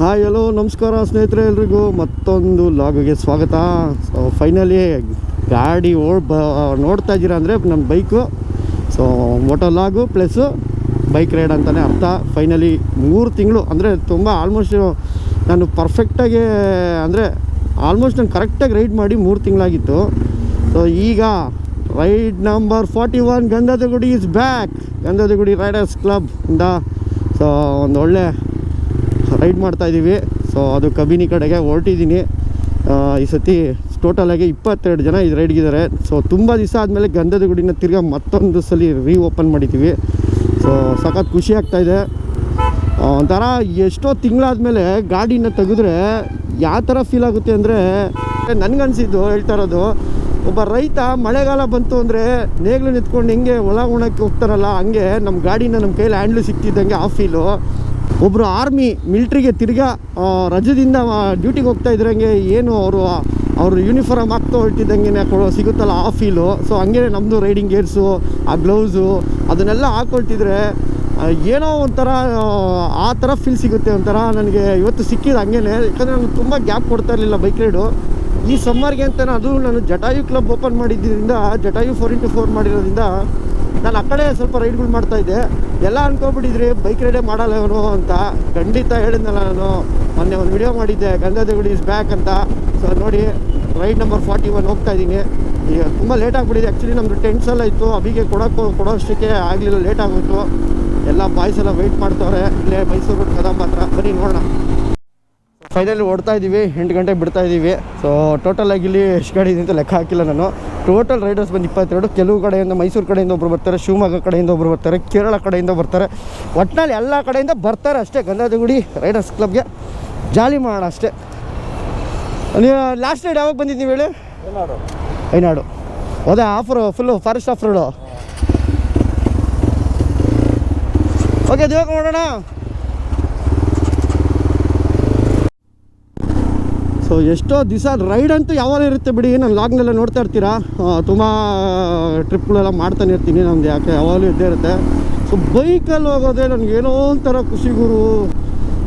Hi hello ನಮಸ್ಕಾರ ಸ್ನೇಹಿತರೆ, ಎಲ್ರಿಗೂ ಮತ್ತೊಂದು ಲಾಗಿಗೆ ಸ್ವಾಗತ. ಸೊ ಫೈನಲಿ ಗಾಡಿ ನೋಡ್ತಾ ಇದ್ದೀರಾ ಅಂದರೆ ನಮ್ಮ bike. So moto log plus bike ride ಅಂತಲೇ ಅರ್ಥ. ಫೈನಲಿ 3 ತಿಂಗಳು ಅಂದರೆ ತುಂಬ ಆಲ್ಮೋಸ್ಟ್ ನಾನು ಪರ್ಫೆಕ್ಟಾಗಿ ಅಂದರೆ ಆಲ್ಮೋಸ್ಟ್ ನಾನು ಕರೆಕ್ಟಾಗಿ ರೈಡ್ ಮಾಡಿ 3 ತಿಂಗಳಾಗಿತ್ತು. ಸೊ ಈಗ ride number 41 Gandhadagudi is back. Gandhadagudi riders club ಇಂದ ಸೊ ಒಂದು ಒಳ್ಳೆ ರೈಡ್ ಮಾಡ್ತಾಯಿದ್ದೀವಿ. ಸೊ ಅದು ಕಬಿನಿ ಕಡೆಗೆ ಹೊರಟಿದ್ದೀನಿ. ಈ ಸತಿ ಟೋಟಲಾಗಿ 22 ಜನ ಇದು ರೈಡ್ಗಿದ್ದಾರೆ. ಸೊ ತುಂಬ ದಿವಸ ಆದಮೇಲೆ ಗಂಧದಗುಡಿನ ತಿರ್ಗಾ ಮತ್ತೊಂದು ಸಲ ಓಪನ್ ಮಾಡಿದ್ದೀವಿ. ಸೊ ಸಖತ್ ಖುಷಿ ಆಗ್ತಾಯಿದೆ. ಒಂಥರ ಎಷ್ಟೋ ತಿಂಗಳಾದಮೇಲೆ ಗಾಡಿನ ತೆಗೆದ್ರೆ ಯಾವ ಥರ ಫೀಲ್ ಆಗುತ್ತೆ ಅಂದರೆ, ನನಗನ್ಸಿದ್ದು ಹೇಳ್ತಾ ಇರೋದು, ಒಬ್ಬ ರೈತ ಮಳೆಗಾಲ ಬಂತು ಅಂದರೆ ನೇಗ್ಲು ನಿಂತ್ಕೊಂಡು ಹೆಂಗೆ ಹೊಲ ಉಣಕ್ಕೆ ಹೋಗ್ತಾರಲ್ಲ, ಹಂಗೆ ನಮ್ಮ ಗಾಡಿನ ನಮ್ಮ ಕೈಯಲ್ಲಿ ಹ್ಯಾಂಡ್ಲು ಸಿಕ್ತಿದ್ದಂಗೆ ಆ ಫೀಲು. ಒಬ್ಬರು ಆರ್ಮಿ ಮಿಲ್ಟ್ರಿಗೆ ತಿರ್ಗಾ ರಜದಿಂದ ಡ್ಯೂಟಿಗೆ ಹೋಗ್ತಾ ಇದ್ರಂಗೆ ಏನು ಅವರು ಯೂನಿಫಾರ್ಮ್ ಹಾಕ್ತಾ ಹೊರಟಿದ್ದಂಗೆ ಸಿಗುತ್ತಲ್ಲ ಆ ಫೀಲು. ಸೊ ಹಂಗೆ ನಮ್ಮದು ರೈಡಿಂಗ್ ಗೇರ್ಸು, ಆ ಗ್ಲೌಸು ಅದನ್ನೆಲ್ಲ ಹಾಕ್ಕೊಳ್ತಿದ್ರೆ ಏನೋ ಒಂಥರ ಆ ಥರ ಫೀಲ್ ಸಿಗುತ್ತೆ. ಒಂಥರ ನನಗೆ ಇವತ್ತು ಸಿಕ್ಕಿದ್ದು ಹಂಗೇ. ಯಾಕಂದರೆ ನಾನು ತುಂಬ ಗ್ಯಾಪ್ ಕೊಡ್ತಾ ಇರಲಿಲ್ಲ ಬೈಕ್ ರೈಡು. ಈ ಸಮ್ಮರ್ಗೆ ಅಂತ ಅದು ನಾನು ಜಟಾಯು ಕ್ಲಬ್ ಓಪನ್ ಮಾಡಿದ್ದರಿಂದ, ಜಟಾಯು 4x4 ಮಾಡಿರೋದ್ರಿಂದ ನಾನು ಆ ಕಡೆ ಸ್ವಲ್ಪ ರೈಡ್ಗಳು ಮಾಡ್ತಾಯಿದ್ದೆ. ಎಲ್ಲ ಅಂದ್ಕೊಬಿಟ್ಟಿದ್ರಿ ಬೈಕ್ ರೈಡೇ ಮಾಡಲ್ಲ ಇವನು ಅಂತ. ಖಂಡಿತ ಹೇಳಿದ್ನಲ್ಲ, ನಾನು ಮೊನ್ನೆ ಒಂದು ವಿಡಿಯೋ ಮಾಡಿದ್ದೆ ಗಂಧದಗುಡಿ ಇಸ್ ಬ್ಯಾಕ್ ಅಂತ. ಸೊ ನೋಡಿ, ರೈಡ್ ನಂಬರ್ 41 ಹೋಗ್ತಾಯಿದ್ದೀನಿ. ಈಗ ತುಂಬ ಲೇಟ್ ಆಗಿಬಿಟ್ಟಿದೆ. ಆ್ಯಕ್ಚುಲಿ ನಮ್ಮದು ಟೆಂಟ್ಸ್ ಎಲ್ಲ ಇತ್ತು, ಅಭಿಗೆ ಕೊಡೋಷ್ಟಕ್ಕೆ ಆಗಲಿಲ್ಲ, ಲೇಟ್ ಆಗೋಯ್ತು. ಎಲ್ಲ ಬಾಯ್ಸ್ ಎಲ್ಲ ವೆಯ್ಟ್ ಮಾಡ್ತವ್ರೆ ಇಲ್ಲೇ ಮೈಸೂರು ಕದಂಬ ಹತ್ರ. ಬನ್ನಿ ನೋಡೋಣ. ಫೈನಲಿ ಓಡ್ತಾ ಇದ್ದೀವಿ, 8 ಗಂಟೆಗೆ ಬಿಡ್ತಾ ಇದ್ದೀವಿ. ಸೊ ಟೋಟಲಾಗಿ ಇಲ್ಲಿ ಎಷ್ಟು ಗಾಡಿ ಇದೆ ಅಂತ ಲೆಕ್ಕ ಹಾಕಿಲ್ಲ ನಾನು. ಟೋಟಲ್ ರೈಡರ್ಸ್ ಬಂದು 22. ಕೆಲವು ಕಡೆಯಿಂದ ಮೈಸೂರು ಕಡೆಯಿಂದ ಒಬ್ಬರು ಬರ್ತಾರೆ, ಶಿವಮೊಗ್ಗ ಕಡೆಯಿಂದ ಒಬ್ಬರು ಬರ್ತಾರೆ, ಕೇರಳ ಕಡೆಯಿಂದ ಬರ್ತಾರೆ. ಒಟ್ಟಿನಲ್ಲಿ ಎಲ್ಲ ಕಡೆಯಿಂದ ಬರ್ತಾರೆ ಅಷ್ಟೇ. ಗಂಧದಗುಡಿ ರೈಡರ್ಸ್ ಕ್ಲಬ್ಗೆ ಜಾಲಿ ಮಾಡೋಣ ಅಷ್ಟೇ. ನೀವು ಲಾಸ್ಟ್ ರೈಡ್ ಯಾವಾಗ ಬಂದಿದ್ದು ನೀವು ಹೇಳಿ? ಐನಾಡು ಅದೇ full forest off road. Okay, ದೇವಾಗ ನೋಡೋಣ. ಸೊ ಎಷ್ಟೋ ದಿವಸ ರೈಡ್ ಅಂತೂ ಯಾವಾಗ ಇರುತ್ತೆ ಬಿಡಿ. ನಾನು ಲಾಗ್ನೆಲ್ಲ ನೋಡ್ತಾ ಇರ್ತೀರಾ, ತುಂಬ ಟ್ರಿಪ್ಗಳೆಲ್ಲ ಮಾಡ್ತಾನೆ ಇರ್ತೀನಿ. ನಮ್ದು ಯಾಕೆ ಯಾವಾಗಲೂ ಇದ್ದೇ ಇರುತ್ತೆ. ಸೊ ಬೈಕಲ್ಲಿ ಹೋಗೋದೇ ನನಗೇನೋ ಒಂಥರ ಖುಷಿ ಗುರು.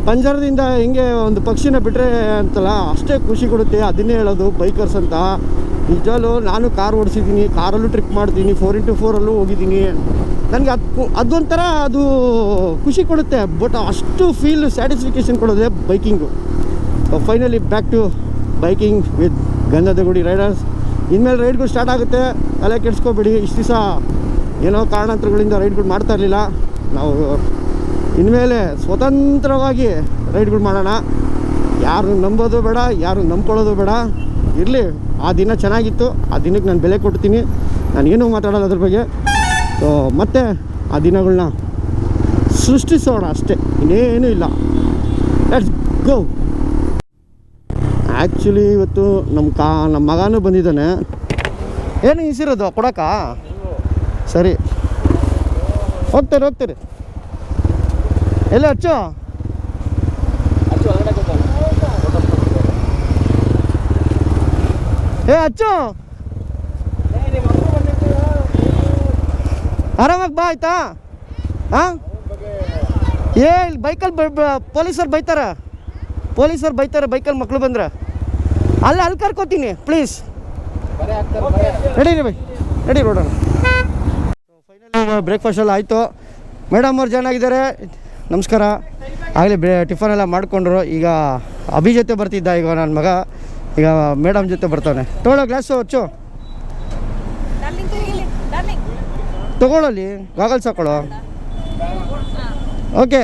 ಪಂಜರದಿಂದ ಹೆಂಗೆ ಒಂದು ಪಕ್ಷಿನ ಬಿಟ್ಟರೆ ಅಂತಲ್ಲ, ಅಷ್ಟೇ ಖುಷಿ ಕೊಡುತ್ತೆ. ಅದನ್ನೇ ಹೇಳೋದು ಬೈಕರ್ಸ್ ಅಂತ. ನಿಜವೂ ನಾನು ಕಾರ್ ಓಡಿಸಿದ್ದೀನಿ, ಕಾರಲ್ಲೂ ಟ್ರಿಪ್ ಮಾಡ್ತೀನಿ, 4x4 ಹೋಗಿದ್ದೀನಿ. ನನಗೆ ಅದೊಂಥರ ಅದು ಖುಷಿ ಕೊಡುತ್ತೆ. ಬಟ್ ಅಷ್ಟು ಫೀಲ್ ಸ್ಯಾಟಿಸ್ಫಿಕೇಷನ್ ಕೊಡೋದೇ biking. Finally back to biking with Gandhadagudi riders. ಇನ್ಮೇಲೆ ರೈಡ್ಗಳು ಸ್ಟಾರ್ಟ್ ಆಗುತ್ತೆ, ತಲೆ ಕೆಡಿಸ್ಕೊಬೇಡಿ. ಇಷ್ಟು ದಿವಸ ಏನೋ ಕಾರಣಾಂತರಗಳಿಂದ ರೈಡ್ಗಳು ಮಾಡ್ತಾ ಇರಲಿಲ್ಲ. ನಾವು ಇನ್ಮೇಲೆ ಸ್ವತಂತ್ರವಾಗಿ ರೈಡ್ಗಳು ಮಾಡೋಣ. ಯಾರು ನಂಬೋದು ಬೇಡ, ಯಾರು ನಂಬ್ಕೊಳ್ಳೋದು ಬೇಡ. ಇರಲಿ, ಆ ದಿನ ಚೆನ್ನಾಗಿತ್ತು, ಆ ದಿನಕ್ಕೆ ನಾನು ಬೆಲೆ ಕೊಡ್ತೀನಿ. ನಾನೇನೂ ಮಾತಾಡೋಲ್ಲ ಅದ್ರ ಬಗ್ಗೆ. ಸೊ ಮತ್ತೆ ಆ ದಿನಗಳನ್ನ ಸೃಷ್ಟಿಸೋಣ ಅಷ್ಟೇ, ಇನ್ನೇನೂ ಇಲ್ಲ. Let's go. ಆ್ಯಕ್ಚುಲಿ ಇವತ್ತು ನಮ್ಮ ಮಗನೂ ಬಂದಿದ್ದಾನೆ. ಏನು ಇಸಿರೋದು ಕೊಡೋಕ್ಕ? ಸರಿ, ಹೋಗ್ತಾರೆ. ಎಲ್ಲ ಹಚ್ಚು. ಹಚ್ಚು, ಆರಾಮಾಗಿ ಬಾ, ಆಯ್ತಾ? ಹಾಂ, ಇಲ್ಲಿ ಬೈಕಲ್ಲಿ ಪೊಲೀಸರು ಬೈತಾರೆ ಬೈಕಲ್ಲಿ ಮಕ್ಕಳು ಬಂದ್ರೆ. ಅಲ್ಲಿ ಕರ್ಕೋತೀನಿ ಪ್ಲೀಸ್. ನಡೀರಿ ನಡಿ ನೋಡೋಣ. ಫೈನಲಿ ಬ್ರೇಕ್ಫಾಸ್ಟ್ ಎಲ್ಲ ಆಯಿತು. ಮೇಡಮ್ ಅವ್ರು ಜಾಯ್ನ್ ಆಗಿದ್ದಾರೆ, ನಮಸ್ಕಾರ. ಆಗಲೇ ಟಿಫನ್ ಎಲ್ಲ ಮಾಡಿಕೊಂಡ್ರು. ಈಗ ಅಭಿ ಜೊತೆ ಬರ್ತಿದ್ದ, ಈಗ ನನ್ನ ಮಗ ಈಗ ಮೇಡಮ್ ಜೊತೆ ಬರ್ತಾನೆ. ತೊಗೊಳ್ಳೋ ಗ್ಲಾಸು ಹಚ್ಚು, ತೊಗೊಳ್ಳಲ್ಲಿ ಗಾಗಲ್ಸ್ ಹಾಕೊಳ್ಳೋ. Okay,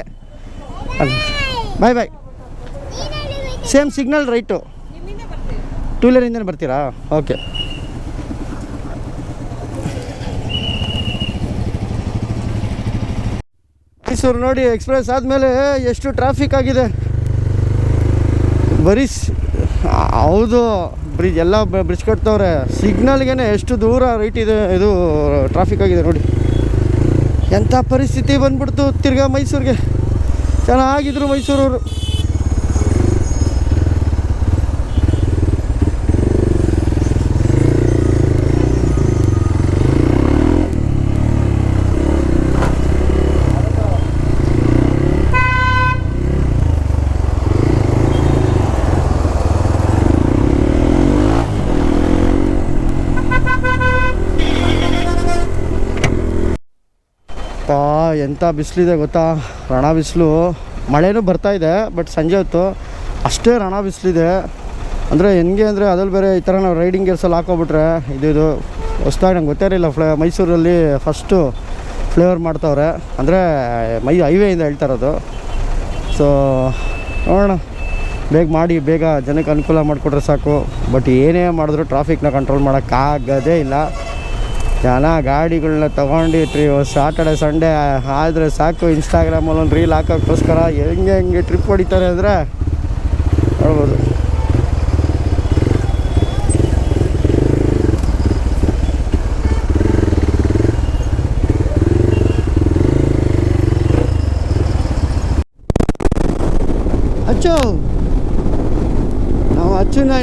bye. Same signal right. 2 ವೀಲರಿಂದನೇ ಬರ್ತೀರಾ? ಓಕೆ. ಮೈಸೂರು ನೋಡಿ, ಎಕ್ಸ್ಪ್ರೆಸ್ ಆದಮೇಲೆ ಎಷ್ಟು ಟ್ರಾಫಿಕ್ ಆಗಿದೆ. ಬರೀ ಹೌದು, ಬ್ರಿಡ್ಜ್ ಎಲ್ಲ ಬ್ರಿಡ್ಜ್ ಕಟ್ತವ್ರೆ. ಸಿಗ್ನಲ್ಗೆ ಎಷ್ಟು ದೂರ ರೈಟ್ ಇದೆ, ಇದು ಟ್ರಾಫಿಕ್ ಆಗಿದೆ ನೋಡಿ. ಎಂಥ ಪರಿಸ್ಥಿತಿ ಬಂದ್ಬಿಡ್ತು ತಿರ್ಗಾ ಮೈಸೂರಿಗೆ. ಚೆನ್ನಾಗಿದ್ರು ಮೈಸೂರವರು. ಪಾ ಎಂಥ ಬಿಸಿಲಿದೆ ಗೊತ್ತಾ, ರಣ ಬಿಸಿಲು. ಮಳೆನೂ ಬರ್ತಾಯಿದೆ, ಬಟ್ ಸಂಜೆ ಹೊತ್ತು ಅಷ್ಟೇ ರಣ ಬಿಸಿಲಿದೆ. ಅಂದರೆ ಹೆಂಗೆ ಅಂದರೆ ಅದ್ರಲ್ಲಿ ಬೇರೆ ಈ ಥರ ನಾವು ರೈಡಿಂಗ್ ಗೇರ್ಸಲ್ಲಿ ಹಾಕೋಬಿಟ್ರೆ ಇದು ಹೊಸ್ದಾಗಿ ನಂಗೆ ಗೊತ್ತೇ ಇರಲಿಲ್ಲ. ಮೈಸೂರಲ್ಲಿ ಫಸ್ಟು ಫ್ಲೇವರ್ ಮಾಡ್ತವ್ರೆ, ಅಂದರೆ ಹೈವೇಯಿಂದ ಹೇಳ್ತಾ ಇರೋದು. ಸೊ ನೋಡೋಣ, ಬೇಗ ಜನಕ್ಕೆ ಅನುಕೂಲ ಮಾಡಿಕೊಟ್ರೆ ಸಾಕು. ಬಟ್ ಏನೇ ಮಾಡಿದ್ರು ಟ್ರಾಫಿಕ್ನ ಕಂಟ್ರೋಲ್ ಮಾಡೋಕ್ಕಾಗೋದೇ ಇಲ್ಲ. ಜನ ಗಾಡಿಗಳನ್ನ ತೊಗೊಂಡಿಟ್ರಿ ಸಾಟರ್ಡೆ ಸಂಡೇ ಆದರೆ ಸಾಕು, ಇನ್ಸ್ಟಾಗ್ರಾಮಲ್ಲಿ ಒಂದು ರೀಲ್ ಹಾಕೋಕ್ಕೋಸ್ಕರ ಹೆಂಗೆ ಟ್ರಿಪ್ ಹೊಡಿತಾರೆ ಅಂದರೆ ನೋಡ್ಬೋದು. ನಾವು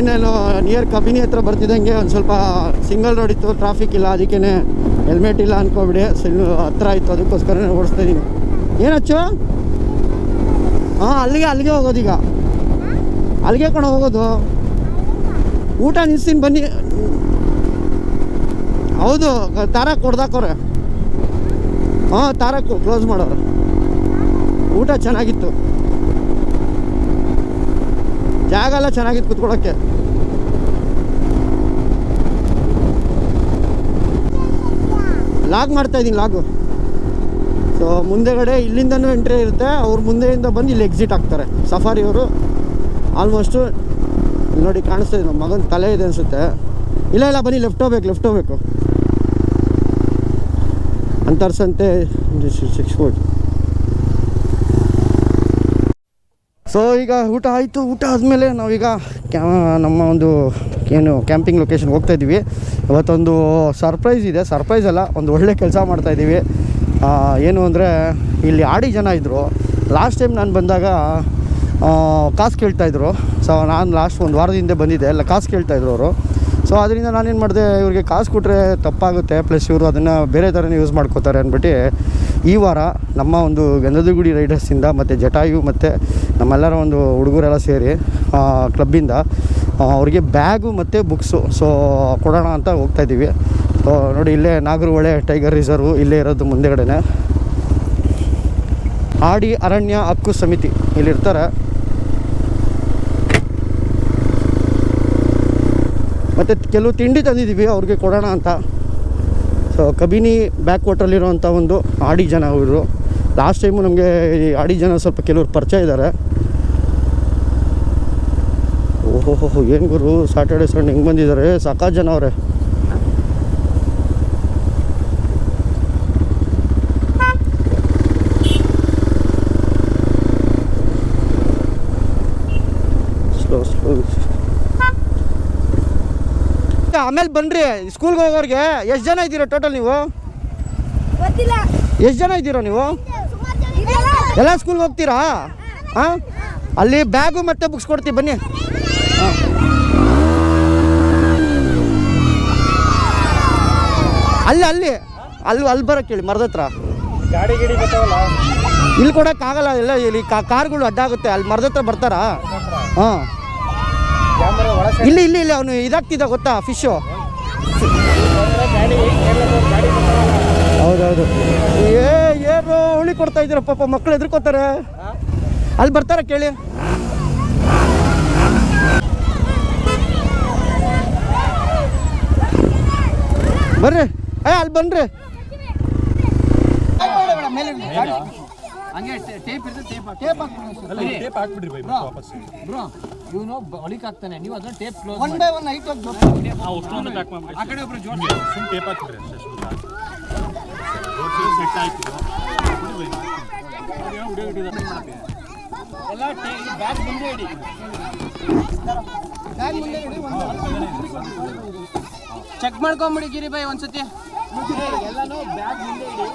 ಇನ್ನೇನು ನಿಯರ್ ಕಬಿನಿ ಹತ್ರ ಬರ್ತಿದ್ದಂಗೆ ಒಂದು ಸ್ವಲ್ಪ ಸಿಂಗಲ್ ರೋಡ್ ಇತ್ತು, ಟ್ರಾಫಿಕ್ ಇಲ್ಲ, ಅದಕ್ಕೇ ಹೆಲ್ಮೆಟ್ ಇಲ್ಲ ಅಂದ್ಕೊಬಿಡಿ. ಹತ್ರ ಇತ್ತು, ಅದಕ್ಕೋಸ್ಕರ ಓಡಿಸ್ತಾ ಇದ್ದೀನಿ. ಏನು ಹಾಂ, ಅಲ್ಲಿಗೆ ಹೋಗೋದೀಗ, ಅಲ್ಲಿಗೆ ಹೋಗೋದು. ಊಟ ನಿಲ್ಸ್ತೀನಿ ಬನ್ನಿ. ಹೌದು, ತಾರಕ್ ಕೊಡ್ದಾಕೋರೆ. ಹಾಂ, ತಾರಕ್ಕು ಕ್ಲೋಸ್ ಮಾಡೋರು. ಊಟ ಚೆನ್ನಾಗಿತ್ತು, ಜಾಗ ಎಲ್ಲ ಚೆನ್ನಾಗಿತ್ತು ಕುತ್ಕೊಳ್ಳೋಕ್ಕೆ. ಲಾಗ್ ಮಾಡ್ತಾಯಿದ್ದೀನಿ, ಲಾಗು. ಸೊ ಮುಂದೆಗಡೆ ಇಲ್ಲಿಂದನೂ ಎಂಟ್ರಿ ಇರುತ್ತೆ, ಅವ್ರು ಮುಂದೆಯಿಂದ ಬಂದು ಇಲ್ಲಿ ಎಕ್ಸಿಟ್ ಆಗ್ತಾರೆ. ಸಫಾರಿಯವರು ಆಲ್ಮೋಸ್ಟು ನೋಡಿ ಕಾಣಿಸ್ತಾ ಇದೆ. ನಮ್ಮ ಮಗನ ತಲೆ ಇದೆ ಅನಿಸುತ್ತೆ. ಇಲ್ಲ ಬನ್ನಿ, ಲೆಫ್ಟ್ ಹೋಗ್ಬೇಕು ಅಂತರ್ಸಂತೆ 6 ಫುಟ್. ಸೊ ಈಗ ಊಟ ಆಯಿತು. ಊಟ ಆದಮೇಲೆ ನಾವೀಗ ನಮ್ಮ ಒಂದು ಕ್ಯಾಂಪಿಂಗ್ ಲೊಕೇಶನ್ಗೆ ಹೋಗ್ತಾಯಿದ್ದೀವಿ. ಇವತ್ತೊಂದು ಸರ್ಪ್ರೈಸ್ ಇದೆ. ಸರ್ಪ್ರೈಸ್ ಅಲ್ಲ, ಒಂದು ಒಳ್ಳೆ ಕೆಲಸ ಮಾಡ್ತಾಯಿದ್ದೀವಿ. ಏನು ಅಂದರೆ ಇಲ್ಲಿ ಆಡಿ ಜನ ಇದ್ದರು. ಲಾಸ್ಟ್ ಟೈಮ್ ನಾನು ಬಂದಾಗ ಕಾಸು ಕೇಳ್ತಾಯಿದ್ರು. ಸೊ ನಾನು ಲಾಸ್ಟ್ ಒಂದು ವಾರದ ಹಿಂದೆ ಬಂದಿದ್ದೆ, ಎಲ್ಲ ಕಾಸು ಕೇಳ್ತಾಯಿದ್ರು ಅವರು. ಸೊ ಅದರಿಂದ ನಾನೇನು ಮಾಡಿದೆ, ಇವ್ರಿಗೆ ಕಾಸು ಕೊಟ್ಟರೆ ತಪ್ಪಾಗುತ್ತೆ, ಪ್ಲಸ್ ಇವರು ಅದನ್ನು ಬೇರೆ ಥರನೇ ಯೂಸ್ ಮಾಡ್ಕೋತಾರೆ ಅಂದ್ಬಿಟ್ಟು ಈ ವಾರ ನಮ್ಮ ಒಂದು ಗಂಧದ ಗುಡಿ ರೈಡರ್ಸಿಂದ ಮತ್ತು ಜಟಾಯು ಮತ್ತು ನಮ್ಮೆಲ್ಲರ ಒಂದು ಹುಡುಗರೆಲ್ಲ ಸೇರಿ ಕ್ಲಬ್ಬಿಂದ ಅವ್ರಿಗೆ ಬ್ಯಾಗು ಮತ್ತು ಬುಕ್ಸು ಸೊ ಕೊಡೋಣ ಅಂತ ಹೋಗ್ತಾಯಿದ್ದೀವಿ. ಸೊ ನೋಡಿ, ಇಲ್ಲೇ ನಾಗರಹೊಳೆ ಟೈಗರ್ ರಿಸರ್ವ್ ಇಲ್ಲೇ ಇರೋದು ಮುಂದೆಗಡೆ. ಆಡಿ ಅರಣ್ಯ ಹಕ್ಕು ಸಮಿತಿ ಇಲ್ಲಿರ್ತಾರೆ. ಮತ್ತು ಕೆಲವು ತಿಂಡಿ ತಂದಿದ್ದೀವಿ ಅವ್ರಿಗೆ ಕೊಡೋಣ ಅಂತ. ಸೊ ಕಬಿನಿ ಬ್ಯಾಕ್ ವಾಟ್ರಲ್ಲಿರೋವಂಥ ಒಂದು ಆಡಿ ಜನ ಅವರು. ಲಾಸ್ಟ್ ಟೈಮು ನಮಗೆ ಈ ಆಡಿ ಜನ ಸ್ವಲ್ಪ ಕೆಲವ್ರು ಪರಿಚಯ ಇದ್ದಾರೆ. ಓಹೋ ಏನು ಗುರು, ಸಾಟರ್ಡೆ ಸಂಡೇ ಹೆಂಗೆ ಬಂದಿದ್ದಾರೆ, ಸಾಕಾರು ಜನ ಅವರೇ. ಸ್ಲೋ ಆಮೇಲೆ ಬನ್ನಿರಿ. ಸ್ಕೂಲ್ಗೆ ಹೋಗೋರಿಗೆ ಎಷ್ಟು ಜನ ಇದ್ದೀರಾ ಟೋಟಲ್ ನೀವು? ಎಷ್ಟು ಜನ ಇದ್ದೀರಾ ನೀವು? ಎಲ್ಲ ಸ್ಕೂಲ್ಗೆ ಹೋಗ್ತೀರಾ? ಹಾಂ, ಅಲ್ಲಿ ಬ್ಯಾಗು ಮತ್ತು ಬುಕ್ಸ್ ಕೊಡ್ತೀವಿ ಬನ್ನಿ. ಹಾಂ, ಅಲ್ಲಿ ಬರೋಕ್ಕೆ ಹೇಳಿ, ಮರದ ಹತ್ರ. ಗಾಡಿ ಬರ್ತಾವಲ್ಲ, ಇಲ್ಲಿ ಕೊಡೋಕ್ಕಾಗಲ್ಲ, ಎಲ್ಲ ಇಲ್ಲಿ ಕಾರ್ಗಳು ಅಡ್ಡಾಗುತ್ತೆ. ಅಲ್ಲಿ ಮರದ ಹತ್ರ ಬರ್ತಾರಾ? ಹಾಂ, ಇಲ್ಲಿ ಅವನು ಇದಾಗ್ತಿದ್ದ ಗೊತ್ತಾ, ಫಿಶು. ಹೌದೌದು. ಏನು ಹುಳಿ ಕೊಡ್ತಾ ಇದ್ದೀರ ಪಾಪ, ಮಕ್ಕಳು ಎದ್ರುಕೋತಾರೆ. ಅಲ್ಲಿ ಬರ್ತಾರ ಕೇಳಿ. ಬರ್ರಿ, ಅಲ್ಲಿ ಬನ್ರಿ. ಹಂಗೆ ಟೇಪ್ ಇರ್ತದೆ, ಟೇಪ್ ಹಾಕ್ಬಿಡ್ರಿ ಬೈ ವಾಪಸ್. ಬ್ರೋ ಇವನು ಒಳಿಕ್ ಹಾಕ್ತಾನೆ, ನೀವು ಅದನ್ನ tape close one by one height ಹೋಗಿ ಆ ಕಡೆ ಒಬ್ರು ಜೋಡಿಸಿ ಸುಮ್ ಟೇಪ್ ಹಾಕ್ಬಿಡ್ರಿ ಅಷ್ಟೇ. ಸುಮ್ಮನೆ ಸೆಟ್ ಆಯ್ತು ಎಲ್ಲ ಬ್ಯಾಗ್ ಮುಂದೆ ಇಡಿ, ಬ್ಯಾಗ್ ಮುಂದೆ ಇಡಿ. ಚೆಕ್ ಮಾಡ್ಕೊಂಬಿಡಿ ಗಿರಿ ಬೈ ಒಂದ್ಸತಿ. ಎಲ್ಲಾನು ಬ್ಯಾಗ್ ಮುಂದೆ ಇಡಿ.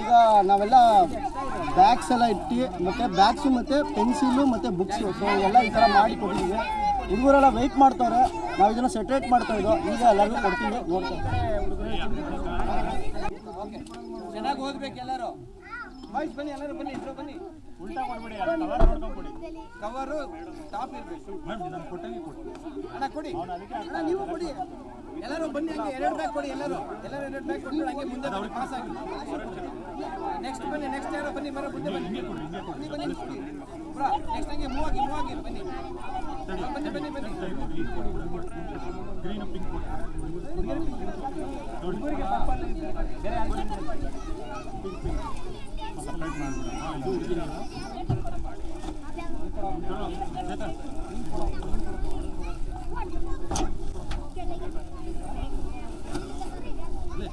ಈಗ ನಾವೆಲ್ಲ ಬ್ಯಾಗ್ಸ್ ಎಲ್ಲ ಇಟ್ಟು ಮತ್ತು ಬ್ಯಾಗ್ಸು ಮತ್ತು ಪೆನ್ಸಿಲು ಮತ್ತು ಬುಕ್ಸು ಸೊ ಎಲ್ಲ ಈ ಥರ ಮಾಡಿ ಕೊಟ್ಟಿದ್ದೀವಿ. ಹುಡುಗರೆಲ್ಲ ವೆಯ್ಟ್ ಮಾಡ್ತಾರೆ, ನಾವು ಇದನ್ನು ಸೆಟ್ರೇಟ್ ಮಾಡ್ತಾಯಿದ್ದೋ. ಈಗ ಎಲ್ಲರಿಗೂ ಕೊಡ್ತೀವಿ, ನೋಡ್ತಾರೆ. ಚೆನ್ನಾಗಿ ಓದ್ಬೇಕು ಎಲ್ಲರೂ. ಬಾಯ್ಸ್ ಬನ್ನಿ ಎಲ್ಲರೂ ಬನ್ನಿ ಇದ್ರು ಬನ್ನಿ ಉಲ್ಟಾ ಕೊಡ್ಬೇಡಿ ಕವರ್ ನೋಡ್ಕೊಂಡು ಕೊಡಿ ಕವರು ಟಾಪ್ ಇರಬೇಕು ಮ್ಯಾಮ್ ನಾನು ಕೊಟ್ಟಂಗೆ ಕೊಡಿ ಅಣ್ಣ ಕೊಡಿ ಅಣ್ಣ ನೀವು ಕೊಡಿ ಎಲ್ಲರೂ ಬನ್ನಿ ಹಂಗೆ 2 ಬ್ಯಾಗ್ ಕೊಡಿ ಎಲ್ಲರೂ 2 ಬ್ಯಾಗ್ ಕೊಟ್ಟು ಹಂಗೆ ಮುಂದೆ ಬನ್ನಿ ಪಾಸ್ ಆಗಿ ನೆಕ್ಸ್ಟ್ ಬನ್ನಿ ನೆಕ್ಸ್ಟ್ ಯಾರೋ ಬನ್ನಿ ಮರ ಮುಂದೆ ಬನ್ನಿ ಬನ್ನಿ ಬನ್ನಿ ಬ್ರಾ ನೆಕ್ಸ್ಟ್ ಹಂಗೆ ಮೂವ್ ಆಗಿ ಬನ್ನಿ ಬನ್ನಿ ಬನ್ನಿ ಬನ್ನಿ ಗ್ರೀನ್ ಪಿಂಕ್ ನೋಡಿ ಬೇರೆ ಸಪ್ರೇಟ್ ಮಾಡ್ಬಿಡೋಣ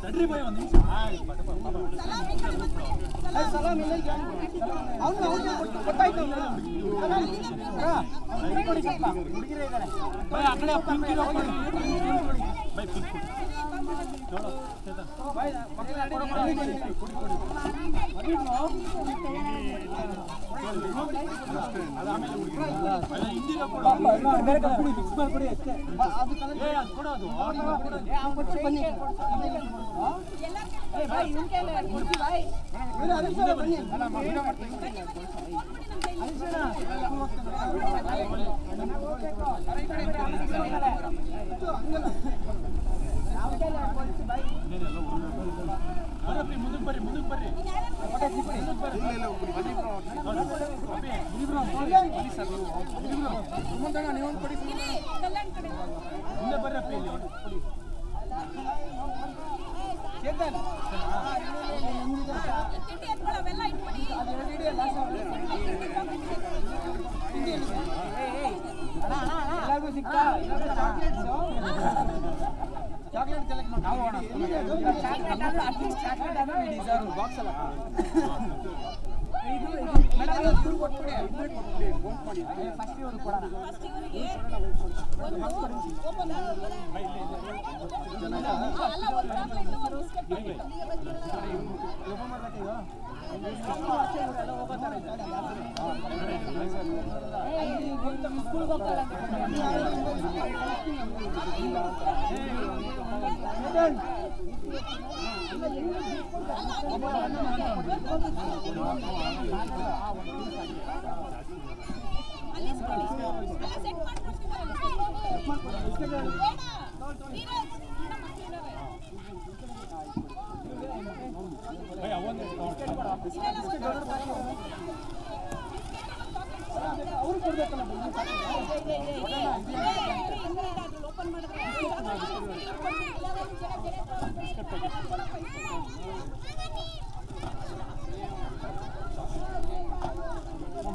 ತಡ್ರಿ ಬಾಯ್ ಒಂದು ಮುಂದಕ್ಕೆ ಬರ್ರಿ ಮುಂದೆ ಬರ್ರಪ್ಪ ಇಲ್ಲಿ ಚೇತನ್ ಎಲ್ಲರಿಗೂ ಸಿಗ್ತಾ ಚಾಕ್ಲೇಟ್ ಕಲೆಕ್ಟ್ ಮಾಡಿ ನಾವು ಬಾಕ್ಸ್ ಅಲ್ಲ ಮೇಡಮ್ ಸ್ಕೂಲ್ ಕೊಟ್ಬಿಡಿ ಫಸ್ಟ್ ಇವರು ಕೊಡೋಣ ಸ್ಕೂಲ್ಗೆ ಹೋಗ್ತಾರೆ ಅವರು ಕೊಡ್ಬೇಕಲ್ಲ ಓಪನ್ ಮಾಡಿದ್ರೆ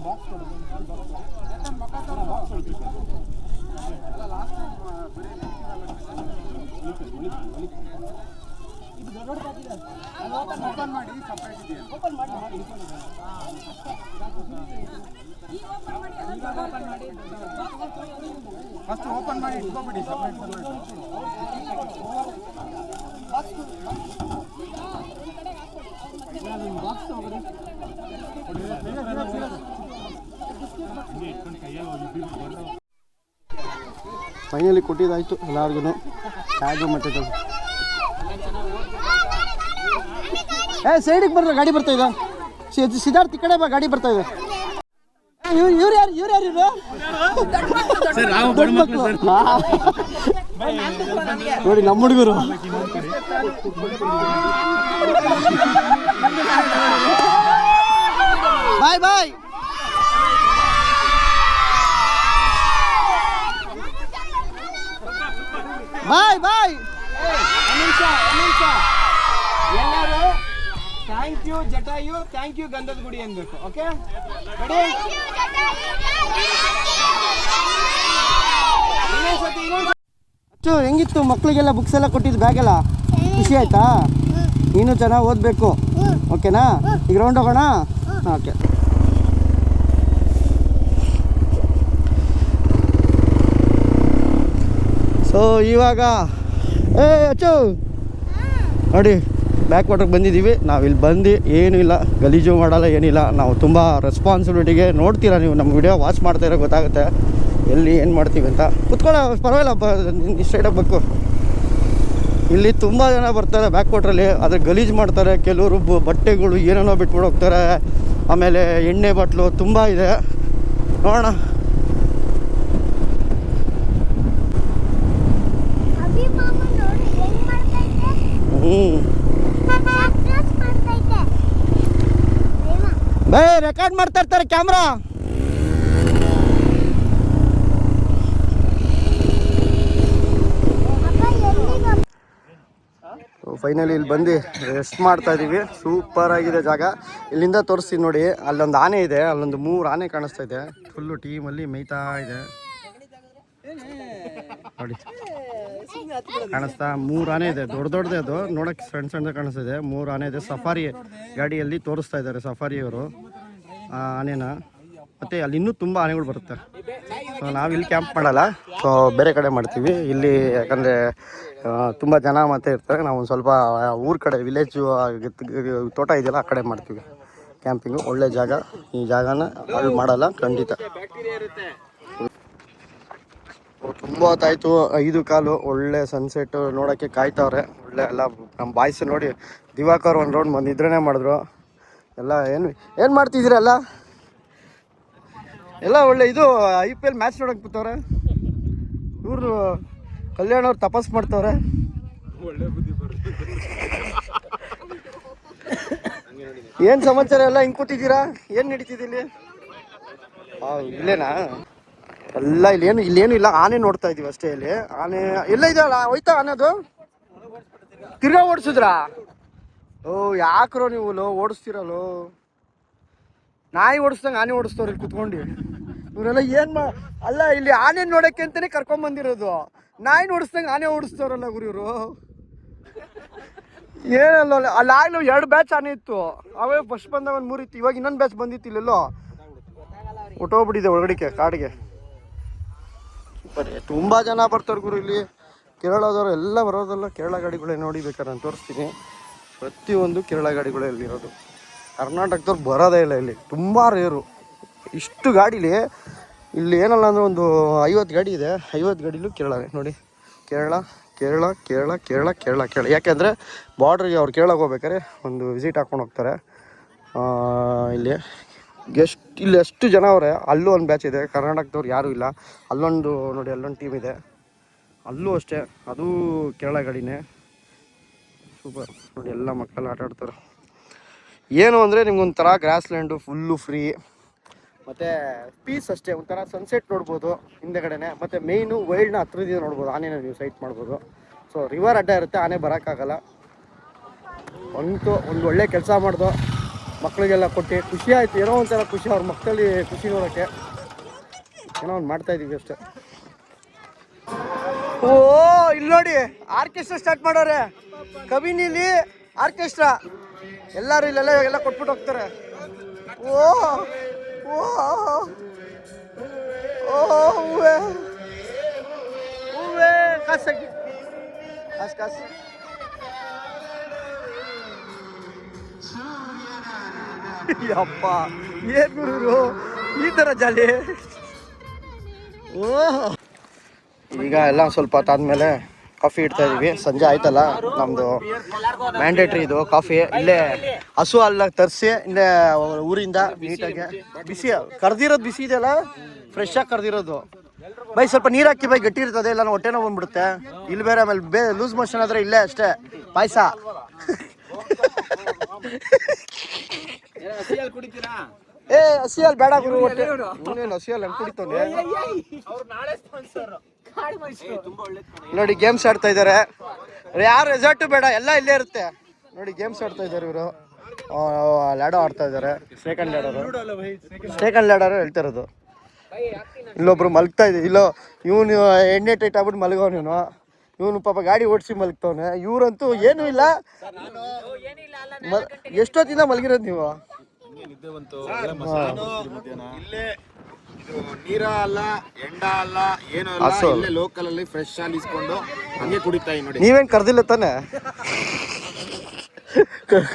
ಬಾಕ್ಸ್ ಓಪನ್ ಮಾಡಿ ಸಪ್ರೇಟ್ ಇದೆ ಓಪನ್ ಮಾಡಿ ಫಸ್ಟ್ ಓಪನ್ ಮಾಡಿ ಇಟ್ಕೊಬಿಡಿ ಸಪ್ರೇಟ್ ಬಾಕ್ಸ್ ತಗೋರಿ ಫೈನಲಿ ಕೊಟ್ಟಿದ್ದಾಯಿತು ಎಲ್ಲರಿಗೂ ಟ್ಯಾಗು ಮತ್ತು ಸೈಡಿಗೆ ಬರ್ರ ಗಾಡಿ ಬರ್ತಾ ಇದೆ ಸಿದ್ಧಾರ್ಥ ಈ ಕಡೆ ಬಾ ಗಾಡಿ ಬರ್ತಾ ಇದೆ ಇವ್ರು ಯಾರು ನೋಡಿ ನಮ್ಮ ಹುಡುಗರು ಬಾಯ್ ಬಾಯ್ ಬಾಯ್ ಬಾಯ್ ನಿಮಿಷ ಎಲ್ಲರೂ thank you Jatayu thank you Gandhada Gudi ಅನ್ಬೇಕು ಓಕೆ ಹೆಂಗಿತ್ತು ಮಕ್ಕಳಿಗೆಲ್ಲ ಬುಕ್ಸ್ ಎಲ್ಲ ಕೊಟ್ಟಿದ್ದು ಬ್ಯಾಗೆಲ್ಲ ಖುಷಿ ಆಯ್ತಾ ನೀನು ಚೆನ್ನಾಗಿ ಓದಬೇಕು ಓಕೆನಾ ಈಗ ರೌಂಡ್ ಹೋಗೋಣ ಓಕೆ ಸೊ ಇವಾಗ ಅಚ್ಚು ನೋಡಿ ಬ್ಯಾಕ್ ವಾಟರ್ಗೆ ಬಂದಿದ್ದೀವಿ ನಾವು ಇಲ್ಲಿ ಬಂದು ಏನೂ ಇಲ್ಲ ಗಲೀಜು ಮಾಡಲ್ಲ ಏನಿಲ್ಲ ನಾವು ತುಂಬ ರೆಸ್ಪಾನ್ಸಿಬಿಲಿಟಿಗೆ ನೋಡ್ತೀರಾ ನೀವು ನಮ್ಮ ವಿಡಿಯೋ ವಾಚ್ ಮಾಡ್ತಾ ಇರೋ ಗೊತ್ತಾಗುತ್ತೆ ಎಲ್ಲಿ ಏನು ಮಾಡ್ತೀವಿ ಅಂತ ಕುತ್ಕೊಳ್ಳೋ ಪರವಾಗಿಲ್ಲ ಸ್ಟ್ರೈಟಾಗಿ ಬೇಕು ಇಲ್ಲಿ ತುಂಬ ಜನ ಬರ್ತಾರೆ ಬ್ಯಾಕ್ ವಾಟ್ರಲ್ಲಿ, ಅದ್ರ ಗಲೀಜು ಮಾಡ್ತಾರೆ. ಕೆಲವರು ಬಟ್ಟೆಗಳು ಏನೇನೋ ಬಿಟ್ಬಿಟ್ಟು ಹೋಗ್ತಾರೆ. ಆಮೇಲೆ ಎಣ್ಣೆ ಬಾಟ್ಲು ತುಂಬ ಇದೆ, ನೋಡೋಣ. ಬೇ ರೆಕಾರ್ಡ್ ಮಾಡ್ತಾ ಇರ್ತಾರೆ ಕ್ಯಾಮ್ರಾ. ಫೈನಲಿ ಇಲ್ಲಿ ಬಂದು ರೆಸ್ಟ್ ಮಾಡ್ತಾ ಇದ್ದೀವಿ. ಸೂಪರ್ ಆಗಿದೆ ಜಾಗ. ಇಲ್ಲಿಂದ ತೋರಿಸ್ತೀನಿ ನೋಡಿ, ಅಲ್ಲೊಂದು ಆನೆ ಇದೆ, ಅಲ್ಲೊಂದು 3 ಆನೆ ಕಾಣಿಸ್ತಾ ಇದೆ. ಫುಲ್ಲು ಟೀಮಲ್ಲಿ ಮೇಯ್ತಾ ಇದೆ ನೋಡಿ, ಕಾಣಿಸ್ತಾ 3 ಆನೆ ಇದೆ. ದೊಡ್ಡದೇ ಅದು ನೋಡೋಕ್ಕೆ ಸಣ್ಣ ಕಾಣಿಸ್ತಿದೆ. 3 ಆನೆ ಇದೆ. ಸಫಾರಿ ಗಾಡಿಯಲ್ಲಿ ತೋರಿಸ್ತಾ ಇದ್ದಾರೆ ಸಫಾರಿಯವರು ಆನೆನ. ಮತ್ತು ಅಲ್ಲಿ ಇನ್ನೂ ತುಂಬ ಆನೆಗಳು ಬರುತ್ತೆ. ಸೊ ನಾವಿಲ್ಲಿ ಕ್ಯಾಂಪ್ ಮಾಡಲ್ಲ, ಸೊ ಬೇರೆ ಕಡೆ ಮಾಡ್ತೀವಿ ಇಲ್ಲಿ. ಯಾಕಂದರೆ ತುಂಬ ಜನ ಮತ್ತೆ ಇರ್ತಾರೆ. ನಾವು ಒಂದು ಸ್ವಲ್ಪ ಊರ ಕಡೆ ವಿಲೇಜು ತೋಟ ಇದೆಯಲ್ಲ ಆ ಕಡೆ ಮಾಡ್ತೀವಿ ಕ್ಯಾಂಪಿಂಗು. ಒಳ್ಳೆ ಜಾಗ. ಈ ಜಾಗನ ಅಲ್ಲಿ ಮಾಡಲ್ಲ ಖಂಡಿತ. ತುಂಬ ಹೊತ್ತಾಯಿತು, 5 ಕಾಲು. ಒಳ್ಳೆ ಸನ್ಸೆಟ್ ನೋಡೋಕ್ಕೆ ಕಾಯ್ತವ್ರೆ. ಒಳ್ಳೆ ಎಲ್ಲ ನಮ್ಮ ಬಾಯ್ಸ್ ನೋಡಿ, ದಿವಾಕರ್ ಒಂದು ರೌಂಡ್ ನಿದ್ರೆನೇ ಮಾಡಿದ್ರು ಎಲ್ಲ. ಏನು ಮಾಡ್ತಿದ್ದೀರಲ್ಲ ಎಲ್ಲ ಒಳ್ಳೆ ಇದು IPL ಮ್ಯಾಚ್ ನೋಡೋಕೆ ಬಿತ್ತವ್ರೆ. ಇವರು ಕಲ್ಯಾಣ್ ಅವ್ರು ತಪಸ್ ಮಾಡ್ತವ್ರೆ. ಏನು ಸಮಾಚಾರ ಎಲ್ಲ ಹಿಂಗೆ ಕೂತಿದ್ದೀರಾ? ಏನು ನಡೀತಿದ್ದಿಲ್ಲಿ? ಇಲ್ಲೇನಾ ಎಲ್ಲ? ಇಲ್ಲೇನು ಇಲ್ಲ, ಆನೆ ನೋಡ್ತಾ ಇದೀವಿ ಅಷ್ಟೇ. ಇಲ್ಲಿ ಆನೆ ಎಲ್ಲ ಇದೆಯಲ್ಲ, ಹೋಯ್ತಾ ಆನೆ? ಅದು ತಿರ್ಗಾ ಓಡಿಸಿದ್ರಾ? ಓ ಯಾಕ್ರೋ ನೀವು ಓಡಿಸ್ತಿರಲ್ಲೋ? ನಾಯಿ ಓಡಿಸ್ದಂಗೆ ಆನೆ ಓಡಿಸ್ತವ್ರಿ ಇಲ್ಲಿ ಕುತ್ಕೊಂಡು. ಇವರೆಲ್ಲ ಏನು ಅಲ್ಲ, ಇಲ್ಲಿ ಆನೆ ನೋಡೋಕ್ಕೆ ಅಂತಲೇ ಕರ್ಕೊಂಬಂದಿರೋದು. ನಾಯಿ ಓಡಿಸ್ದಂಗೆ ಆನೆ ಓಡಿಸ್ತವ್ರಲ್ಲ ಗುರು ಇವರು. ಏನಲ್ಲ, ಅಲ್ಲಾಗಲೂ 2 ಬ್ಯಾಚ್ ಆನೆ ಇತ್ತು. ಅವೇ ಫಸ್ಟ್ ಬಂದಾಗ ಒಂದು 3 ಇತ್ತು. ಇವಾಗ ಇನ್ನೊಂದು ಬ್ಯಾಚ್ ಬಂದಿತ್ತು. ಇಲ್ಲೆಲ್ಲೋ ಹೊಟ್ಟೋಗ್ಬಿಟ್ಟಿದೆ ಒಳಗಡಿಕೆ ಕಾಡಿಗೆ. ತುಂಬ ಜನ ಬರ್ತಾರೆ ಗುರು ಇಲ್ಲಿ. ಕೇರಳದವರು ಎಲ್ಲ ಬರೋದಲ್ಲ. ಕೇರಳ ಗಾಡಿಗಳೇ ನೋಡಿ, ಬೇಕಾದ್ರೆ ನಾನು ತೋರಿಸ್ತೀನಿ. ಪ್ರತಿಯೊಂದು ಕೇರಳ ಗಾಡಿಗಳೇ ಇಲ್ಲಿರೋದು. ಕರ್ನಾಟಕದವ್ರು ಬರೋದೇ ಇಲ್ಲ ಇಲ್ಲಿ, ತುಂಬ ರೇರು. ಇಷ್ಟು ಗಾಡೀಲಿ ಇಲ್ಲಿ ಏನಲ್ಲ ಅಂದರೆ ಒಂದು 50 ಗಾಡಿ ಇದೆ. 50 ಗಾಡಿಲೂ ಕೇರಳವೇ ನೋಡಿ. ಕೇರಳ ಕೇರಳ ಕೇರಳ ಕೇರಳ ಕೇರಳ ಕೇರಳ. ಯಾಕೆಂದರೆ ಬಾರ್ಡ್ರಿಗೆ ಅವ್ರು ಕೇರಳಕ್ಕೆ ಹೋಗ್ಬೇಕಾದ್ರೆ ಒಂದು ವಿಸಿಟ್ ಹಾಕ್ಕೊಂಡು ಹೋಗ್ತಾರೆ. ಇಲ್ಲಿ ಎಷ್ಟು ಜನ ಅವರೇ. ಅಲ್ಲೂ ಒಂದು ಬ್ಯಾಚ್ ಇದೆ, ಕರ್ನಾಟಕದವ್ರು ಯಾರೂ ಇಲ್ಲ. ಅಲ್ಲೊಂದು ನೋಡಿ, ಅಲ್ಲೊಂದು ಟೀಮ್ ಇದೆ. ಅಲ್ಲೂ ಅಷ್ಟೇ, ಅದು ಕೇರಳ ಗಾಡಿನೇ. ಸೂಪರ್ ನೋಡಿ, ಎಲ್ಲ ಮಕ್ಕಳು ಆಟ ಆಡ್ತಾರೆ. ಏನು ಅಂದರೆ ನಿಮ್ಗೊಂಥರ ಗ್ರಾಸ್ಲ್ಯಾಂಡು ಫುಲ್ಲು ಫ್ರೀ, ಮತ್ತು ಪೀಸ್ ಅಷ್ಟೇ. ಒಂಥರ ಸನ್ಸೆಟ್ ನೋಡ್ಬೋದು ಹಿಂದೆಗಡೆನೆ. ಮತ್ತು ಮೇಯ್ನು ವೈಲ್ಡ್ನ ಹತ್ರದಿಂದ ನೋಡ್ಬೋದು. ಆನೆನ ನೀವು ಸೈಟ್ ಮಾಡ್ಬೋದು. ಸೊ ರಿವರ್ ಅಡ್ಡ ಇರುತ್ತೆ, ಆನೆ ಬರೋಕ್ಕಾಗಲ್ಲ. ಒಂದು ಒಳ್ಳೆ ಕೆಲಸ ಮಾಡ್ದು, ಮಕ್ಕಳಿಗೆಲ್ಲ ಕೊಟ್ಟು ಖುಷಿ ಆಯಿತು. ಏನೋ ಒಂಥರ ಖುಷಿ, ಅವ್ರ ಮಕ್ಕಳಲ್ಲಿ ಖುಷಿ ನೋಡೋಕ್ಕೆ. ಏನೋ ಒಂದು ಮಾಡ್ತಾಯಿದ್ದೀವಿ ಅಷ್ಟೇ. ಓ ಇಲ್ಲಿ ನೋಡಿ, ಆರ್ಕೆಸ್ಟ್ರಾ ಸ್ಟಾರ್ಟ್ ಮಾಡೋರೆ. ಕಬಿನಿಲಿ ಆರ್ಕೆಸ್ಟ್ರಾ ಎಲ್ಲರೂ ಇಲ್ಲೆಲ್ಲ ಎಲ್ಲ ಕೊಟ್ಬಿಟ್ಟು ಹೋಗ್ತಾರೆ. ಓ ಓ ಓ ಹೂವೆ ಹೂವೆ ಕಾಸಾಗಿ ಕಾಸು. ಯಪ್ಪ ಏನ್ ಗುರು ಈ ಥರ ಜಾಲಿ. ಓಹ್ ಈಗ ಎಲ್ಲ ಸ್ವಲ್ಪ ಹೊತ್ತಾದ್ಮೇಲೆ ಕಾಫಿ ಇಡ್ತಾ ಇದೀವಿ. ಸಂಜೆ ಆಯ್ತಲ್ಲ, ನಮ್ಮದು ಮ್ಯಾಂಡೇಟ್ರಿ ಇದು ಕಾಫಿ. ಇಲ್ಲೇ ಹಸು ಅಲ್ಲ ತರಿಸಿ ಇಲ್ಲೇ ಊರಿಂದ ನೀಟಾಗಿ ಬಿಸಿ ಕರ್ದಿರೋದು. ಬಿಸಿ ಇದೆಯಲ್ಲ, ಫ್ರೆಶ್ ಆಗಿ ಕರ್ದಿರೋದು. ಬೈ ಸ್ವಲ್ಪ ನೀರು ಹಾಕಿ ಬೈ, ಗಟ್ಟಿ ಇರ್ತದೆ, ಇಲ್ಲ ಹೊಟ್ಟೆ ನೋವು ಬಂದ್ಬಿಡುತ್ತೆ. ಇಲ್ಲಿ ಬೇರೆ ಆಮೇಲೆ ಲೂಸ್ ಮೋಷನ್ ಆದರೆ ಇಲ್ಲೇ ಅಷ್ಟೇ ಪಾಯಸ. ಏ ಹಸಿಯಲ್ಲಿ ಬೇಡ ಗುರು, ಹೊಟ್ಟೆ ಹಸಿಯಲ್ಲಿ ಹಂಗೆ ಕುಡಿತಾನೆ ನೋಡಿ. ಗೇಮ್ಸ್ ಆಡ್ತಾ ಇದ್ದಾರೆ. ಯಾರು ರೆಸಾರ್ಟು ಬೇಡ, ಎಲ್ಲ ಇಲ್ಲೇ ಇರುತ್ತೆ ನೋಡಿ. ಗೇಮ್ಸ್ ಆಡ್ತಾ ಇದ್ದಾರೆ ಇವರು. ಲ್ಯಾಡೋ ಆಡ್ತಾ ಇದ್ದಾರೆ. ಸ್ನೇಕ್ ಆ್ಯಂಡ್ ಲ್ಯಾಡರ್ ಹೇಳ್ತಾ ಇರೋದು. ಇಲ್ಲೊಬ್ರು ಮಲಗ್ತಾ ಇದೆ. ಇಲ್ಲೋ ಇವನು ಎಣ್ಣೆ ಟೈಟ್ ಆಗ್ಬಿಟ್ಟು ಮಲಗವನು. ಇವನು ಪಾಪ ಗಾಡಿ ಓಡಿಸಿ ಮಲಗ್ತವನೆ. ಇವರಂತೂ ಏನೂ ಇಲ್ಲ. ಎಷ್ಟೊತ್ತಿಂದ ಮಲಗಿರೋದು ನೀವು? ನೀರ ಅಲ್ಲ, ಎಂಡ ಅಲ್ಲ, ಏನು ಅಲ್ಲ, ಇಲ್ಲೇ ಲೋಕಲ್ ಅಲ್ಲಿ ಫ್ರೆಶ್ ಆಗಿ ಇಸ್ಕೊಂಡು ಹಂಗೆ ಕುಡಿತಾ ನೋಡಿ. ನೀವೇನ್ ಕರ್ದಿಲ್ಲ ತಾನೆ?